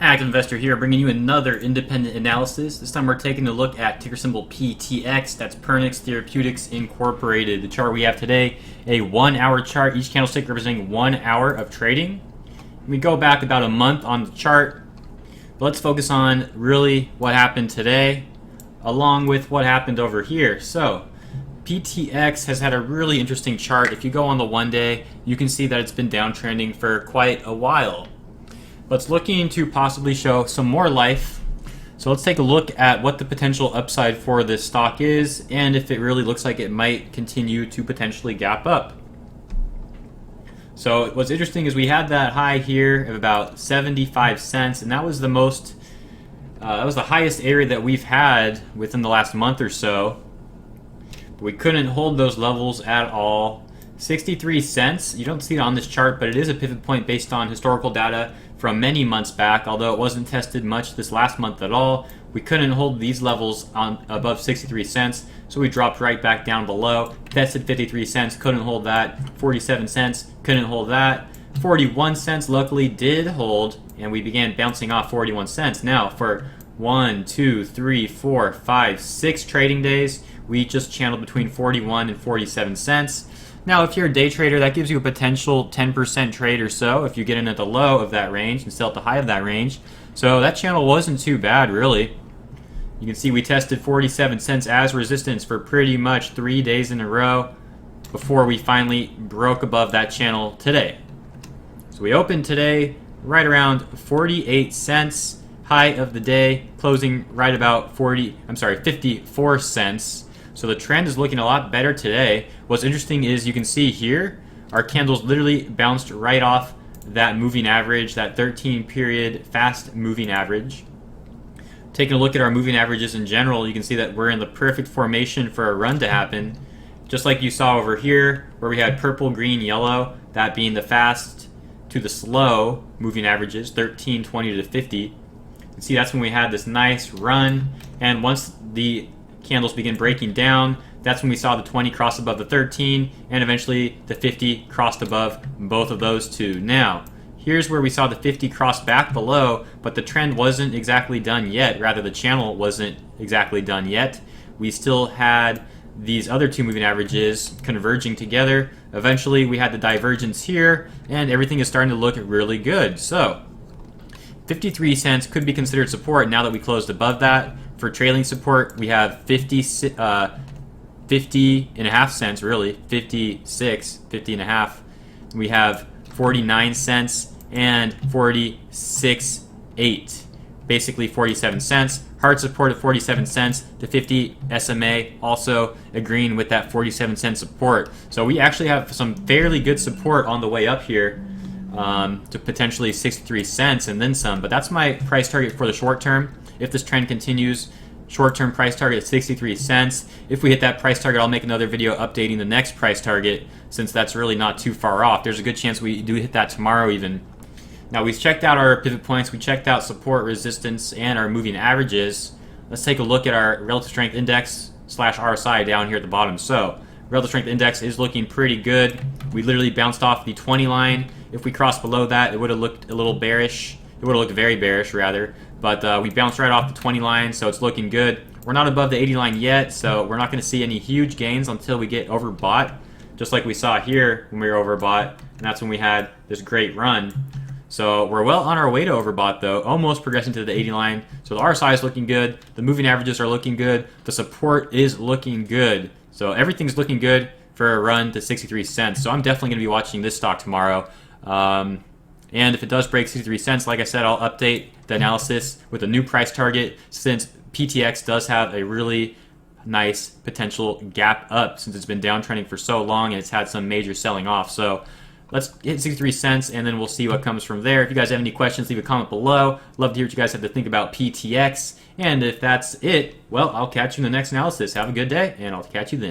Active Investor here, bringing you another independent analysis. This time we're taking a look at ticker symbol PTX. That's Pernix Therapeutics Incorporated. The chart we have today, a 1 hour chart, each candlestick representing 1 hour of trading. We go back about a month on the chart, but let's focus on really what happened today, along with what happened over here. So PTX has had a really interesting chart. If you go on the 1 day, you can see that it's been downtrending for quite a while. But it's looking to possibly show some more life. So let's take a look at what the potential upside for this stock is and if it really looks like it might continue to potentially gap up. So what's interesting is we had that high here of about 75 cents, and that was the most, that was the highest area that we've had within the last month or so. But we couldn't hold those levels at all. 63 cents, you don't see it on this chart, but it is a pivot point based on historical data from many months back, although it wasn't tested much this last month at all. We couldn't hold these levels on above 63 cents, so we dropped right back down below. Tested 53 cents, couldn't hold that. 47 cents, couldn't hold that. 41 cents luckily did hold, and we began bouncing off 41 cents. Now for 1, 2, 3, 4, 5, 6 trading days, we just channeled between 41 and 47 cents. Now, if you're a day trader, that gives you a potential 10% trade or so if you get in at the low of that range and sell at the high of that range. So that channel wasn't too bad, really. You can see we tested 47 cents as resistance for pretty much 3 days in a row before we finally broke above that channel today. So we opened today right around 48 cents, high of the day, closing right about 54 cents. So the trend is looking a lot better today. What's interesting is you can see here, our candles literally bounced right off that moving average, that 13-period fast moving average. Taking a look at our moving averages in general, you can see that we're in the perfect formation for a run to happen. Just like you saw over here, where we had purple, green, yellow, that being the fast to the slow moving averages, 13, 20 to 50. You can see that's when we had this nice run, and once the candles begin breaking down, that's when we saw the 20 cross above the 13, and eventually the 50 crossed above both of those two. Now, here's where we saw the 50 cross back below, but the trend wasn't exactly done yet. Rather, the channel wasn't exactly done yet. We still had these other two moving averages converging together. Eventually, we had the divergence here, and everything is starting to look really good. So 53 cents could be considered support now that we closed above that. For trailing support, we have 50 and a half cents, really, 56, 50 and a half. We have 49 cents and 46.8, basically 47 cents. Hard support at 47 cents. The 50 SMA also agreeing with that 47 cent support. So we actually have some fairly good support on the way up here to potentially 63 cents and then some. But that's my price target for the short term. If this trend continues, short-term price target is 63 cents. If we hit that price target, I'll make another video updating the next price target, since that's really not too far off. There's a good chance we do hit that tomorrow even. Now, we've checked out our pivot points, we checked out support, resistance, and our moving averages. Let's take a look at our relative strength index / RSI down here at the bottom. So, relative strength index is looking pretty good. We literally bounced off the 20 line. If we crossed below that, it would have looked a little bearish. It would have looked very bearish, rather. But we bounced right off the 20 line, so it's looking good. We're not above the 80 line yet, so we're not going to see any huge gains until we get overbought, just like we saw here when we were overbought, and that's when we had this great run. So we're well on our way to overbought, though, almost progressing to the 80 line. So the RSI is looking good, the moving averages are looking good, the support is looking good. So everything's looking good for a run to 63 cents. So I'm definitely going to be watching this stock tomorrow. And if it does break 63 cents, like I said, I'll update the analysis with a new price target, since PTX does have a really nice potential gap up since it's been downtrending for so long and it's had some major selling off. So let's hit 63 cents and then we'll see what comes from there. If you guys have any questions, leave a comment below. Love to hear what you guys have to think about PTX. And if that's it, well, I'll catch you in the next analysis. Have a good day, and I'll catch you then.